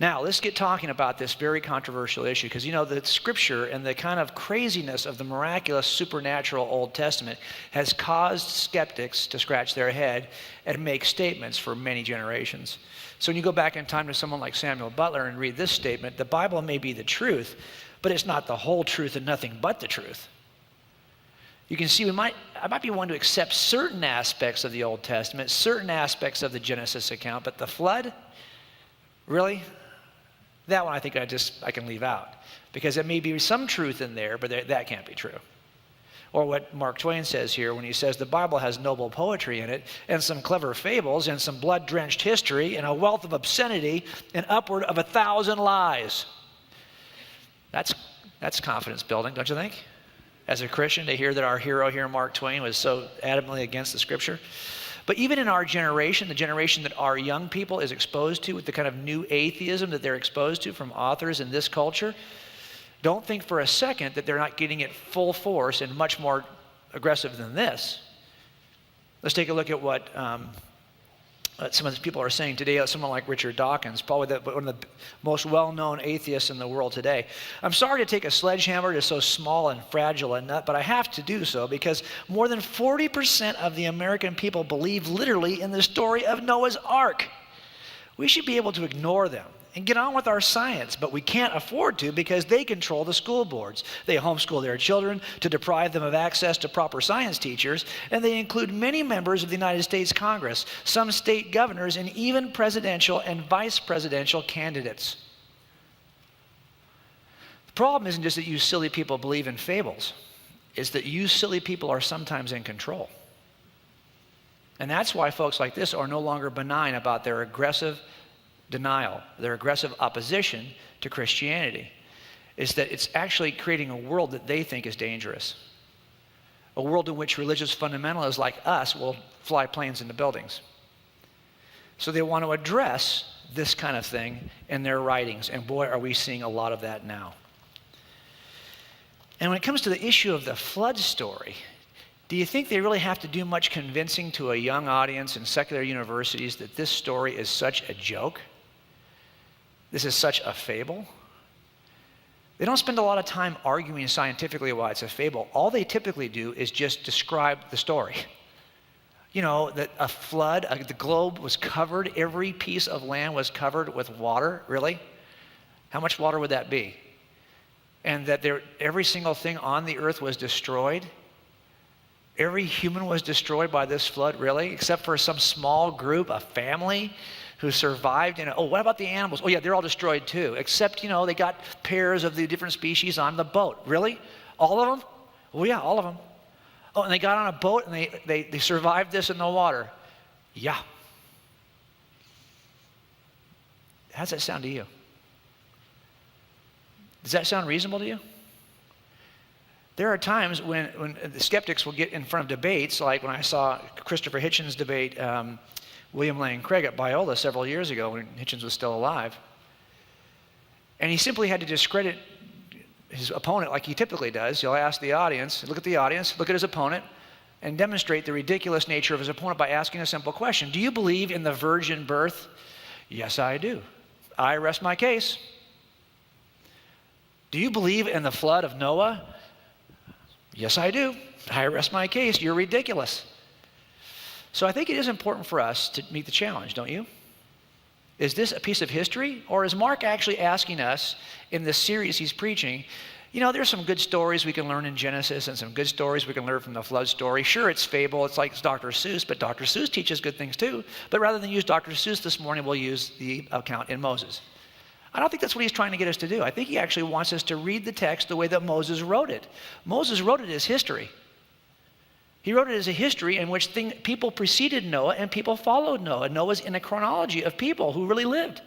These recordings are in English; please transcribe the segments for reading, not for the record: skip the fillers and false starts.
Now, let's get talking about this very controversial issue, because the scripture and the kind of craziness of the miraculous supernatural Old Testament has caused skeptics to scratch their head and make statements for many generations. So when you go back in time to someone like Samuel Butler and read this statement, the Bible may be the truth, but it's not the whole truth and nothing but the truth. You can see I might be one to accept certain aspects of the Old Testament, certain aspects of the Genesis account, but the flood, really? That one I think I can leave out, because there may be some truth in there, but that can't be true. Or what Mark Twain says here when he says the Bible has noble poetry in it, and some clever fables, and some blood-drenched history, and a wealth of obscenity, and upward of 1,000 lies. That's confidence building, don't you think? As a Christian, to hear that our hero here, Mark Twain, was so adamantly against the scripture. But even in our generation, the generation that our young people is exposed to, with the kind of new atheism that they're exposed to from authors in this culture, don't think for a second that they're not getting it full force and much more aggressive than this. Let's take a look at what some of the people are saying today. Someone like Richard Dawkins, probably one of the most well-known atheists in the world today. I'm sorry to take a sledgehammer to so small and fragile a nut, but I have to do so because more than 40% of the American people believe literally in the story of Noah's Ark. We should be able to ignore them and get on with our science, but we can't afford to because they control the school boards. They homeschool their children to deprive them of access to proper science teachers, and they include many members of the United States Congress, some state governors, and even presidential and vice presidential candidates. The problem isn't just that you silly people believe in fables. It's that you silly people are sometimes in control. And that's why folks like this are no longer benign about their aggressive denial, their aggressive opposition to Christianity, is that it's actually creating a world that they think is dangerous. A world in which religious fundamentalists like us will fly planes into buildings. So they want to address this kind of thing in their writings, and boy, are we seeing a lot of that now. And when it comes to the issue of the flood story, do you think they really have to do much convincing to a young audience in secular universities that this story is such a joke? This is such a fable? They don't spend a lot of time arguing scientifically why it's a fable. All they typically do is just describe the story. That a flood, the globe was covered, every piece of land was covered with water. Really? How much water would that be? And that every single thing on the earth was destroyed. Every human was destroyed by this flood, really? Except for some small group, a family who survived. Oh, what about the animals? Oh yeah, they're all destroyed too. Except, they got pairs of the different species on the boat. Really? All of them? Oh yeah, all of them. Oh, and they got on a boat and they survived this in the water. Yeah. How does that sound to you? Does that sound reasonable to you? There are times when the skeptics will get in front of debates, like when I saw Christopher Hitchens debate William Lane Craig at Biola several years ago when Hitchens was still alive. And he simply had to discredit his opponent like he typically does. He'll ask the audience, look at his opponent, and demonstrate the ridiculous nature of his opponent by asking a simple question. Do you believe in the virgin birth? Yes, I do. I rest my case. Do you believe in the flood of Noah? Yes, I do. I rest my case. You're ridiculous. So I think it is important for us to meet the challenge, don't you? Is this a piece of history? Or is Mark actually asking us in this series he's preaching, there's some good stories we can learn in Genesis and some good stories we can learn from the flood story. Sure, it's fable. It's like Dr. Seuss, but Dr. Seuss teaches good things too. But rather than use Dr. Seuss this morning, we'll use the account in Moses. I don't think that's what he's trying to get us to do. I think he actually wants us to read the text the way that Moses wrote it. Moses wrote it as history. He wrote it as a history in which people preceded Noah and people followed Noah. Noah's in a chronology of people who really lived.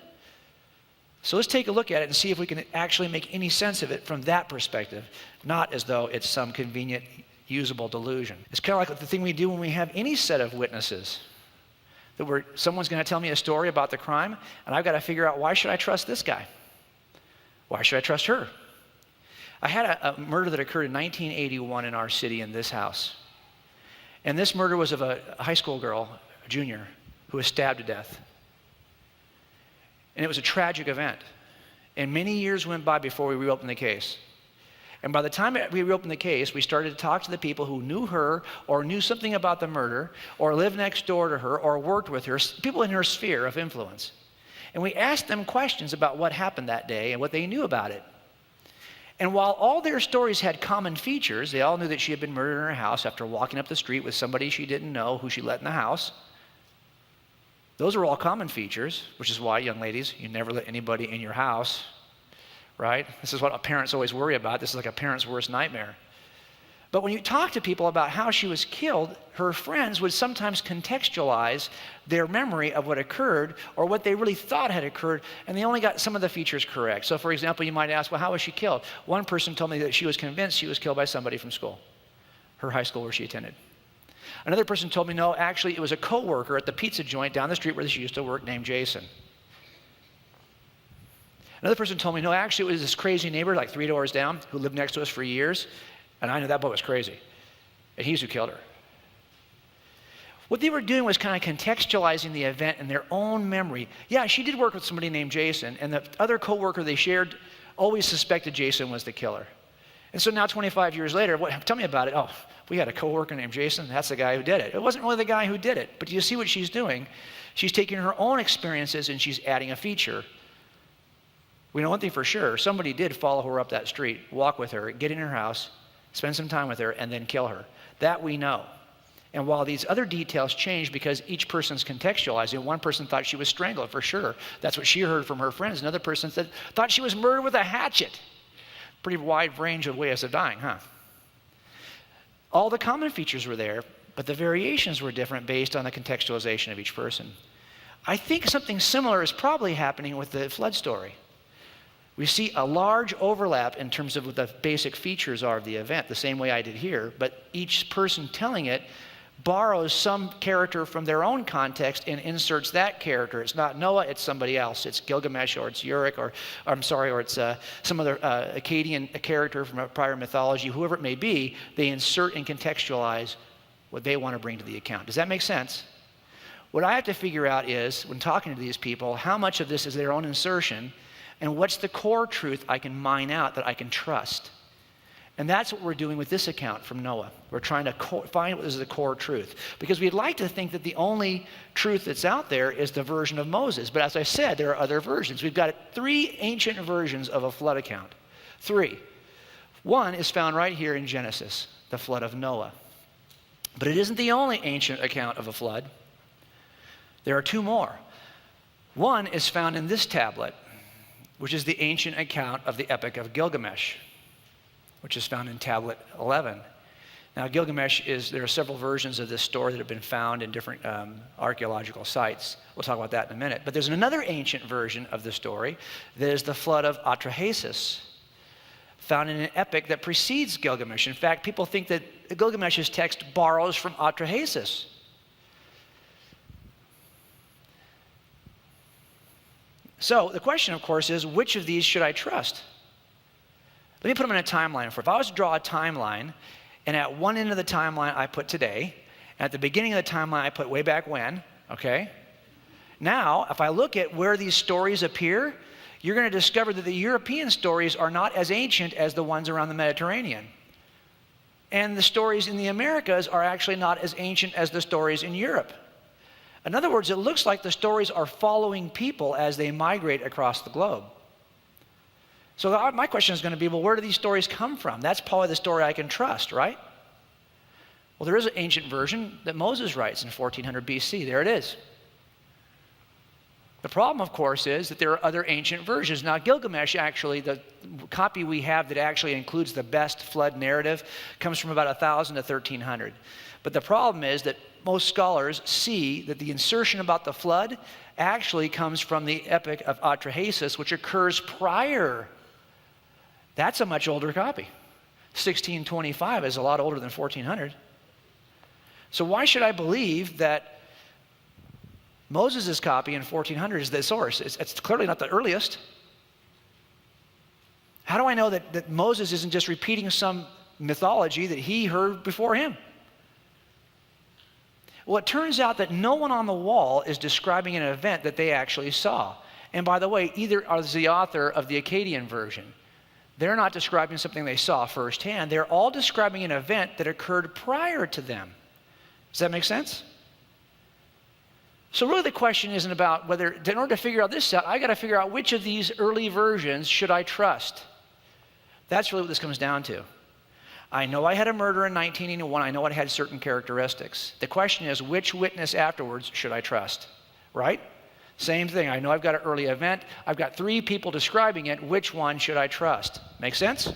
So let's take a look at it and see if we can actually make any sense of it from that perspective, not as though it's some convenient, usable delusion. It's kind of like the thing we do when we have any set of witnesses. Someone's going to tell me a story about the crime, and I've got to figure out, why should I trust this guy? Why should I trust her? I had a murder that occurred in 1981 in our city in this house. And this murder was of a high school girl, a junior, who was stabbed to death. And it was a tragic event. And many years went by before we reopened the case. And by the time we reopened the case, we started to talk to the people who knew her or knew something about the murder or lived next door to her or worked with her, people in her sphere of influence. And we asked them questions about what happened that day and what they knew about it. And while all their stories had common features, they all knew that she had been murdered in her house after walking up the street with somebody she didn't know who she let in the house. Those are all common features, which is why, young ladies, you never let anybody in your house. Right? This is what parents always worry about. This is like a parent's worst nightmare. But when you talk to people about how she was killed, her friends would sometimes contextualize their memory of what occurred or what they really thought had occurred, and they only got some of the features correct. So, for example, you might ask, well, how was she killed? One person told me that she was convinced she was killed by somebody from school, her high school where she attended. Another person told me, no, actually, it was a coworker at the pizza joint down the street where she used to work named Jason. Another person told me, no, actually, it was this crazy neighbor, like 3 doors down, who lived next to us for years, and I knew that boy was crazy, and he's who killed her. What they were doing was kind of contextualizing the event in their own memory. Yeah, she did work with somebody named Jason, and the other coworker they shared always suspected Jason was the killer. And so now 25 years later, tell me about it. Oh, we had a coworker named Jason. That's the guy who did it. It wasn't really the guy who did it, but do you see what she's doing? She's taking her own experiences and she's adding a feature. We know one thing for sure. Somebody did follow her up that street, walk with her, get in her house, spend some time with her, and then kill her. That we know. And while these other details change because each person's contextualizing, one person thought she was strangled for sure. That's what she heard from her friends. Another person thought she was murdered with a hatchet. Pretty wide range of ways of dying, huh? All the common features were there, but the variations were different based on the contextualization of each person. I think something similar is probably happening with the flood story. We see a large overlap in terms of what the basic features are of the event, the same way I did here, but each person telling it borrows some character from their own context and inserts that character. It's not Noah, it's somebody else. It's Gilgamesh, or it's Uruk, or it's some other Akkadian character from a prior mythology, whoever it may be. They insert and contextualize what they want to bring to the account. Does that make sense? What I have to figure out is, when talking to these people, how much of this is their own insertion, and what's the core truth I can mine out that I can trust. And that's what we're doing with this account from Noah. We're trying to find what is the core truth. Because we'd like to think that the only truth that's out there is the version of Moses. But as I said, there are other versions. We've got 3 ancient versions of a flood account. 3. One is found right here in Genesis, the flood of Noah. But it isn't the only ancient account of a flood. There are 2 more. One is found in this tablet, which is the ancient account of the Epic of Gilgamesh, which is found in tablet 11. Now, Gilgamesh there are several versions of this story that have been found in different archaeological sites. We'll talk about that in a minute. But there's another ancient version of the story that is the flood of Atrahasis, found in an epic that precedes Gilgamesh. In fact, people think that Gilgamesh's text borrows from Atrahasis. So the question, of course, is which of these should I trust? Let me put them in a timeline for. If I was to draw a timeline, and at one end of the timeline I put today, and at the beginning of the timeline I put way back when, okay? Now, if I look at where these stories appear, you're going to discover that the European stories are not as ancient as the ones around the Mediterranean. And the stories in the Americas are actually not as ancient as the stories in Europe. In other words, it looks like the stories are following people as they migrate across the globe. So my question is going to be, well, where do these stories come from? That's probably the story I can trust, right? Well, there is an ancient version that Moses writes in 1400 BC. There it is. The problem, of course, is that there are other ancient versions. Now, Gilgamesh, actually, the copy we have that actually includes the best flood narrative, comes from about 1000 to 1300. But the problem is that most scholars see that the insertion about the flood actually comes from the Epic of Atrahasis, which occurs prior. That's a much older copy. 1625 is a lot older than 1400. So why should I believe that Moses' copy in 1400 is the source? It's clearly not the earliest. How do I know that Moses isn't just repeating some mythology that he heard before him? Well, it turns out that no one on the wall is describing an event that they actually saw. And by the way, either is the author of the Akkadian version. They're not describing something they saw firsthand. They're all describing an event that occurred prior to them. Does that make sense? So really the question isn't about whether, in order to figure out this out, I got to figure out which of these early versions should I trust. That's really what this comes down to. I know I had a murder in 1981. I know it had certain characteristics. The question is, which witness afterwards should I trust? Right? Same thing. I know I've got an early event. I've got 3 people describing it. Which one should I trust? Make sense?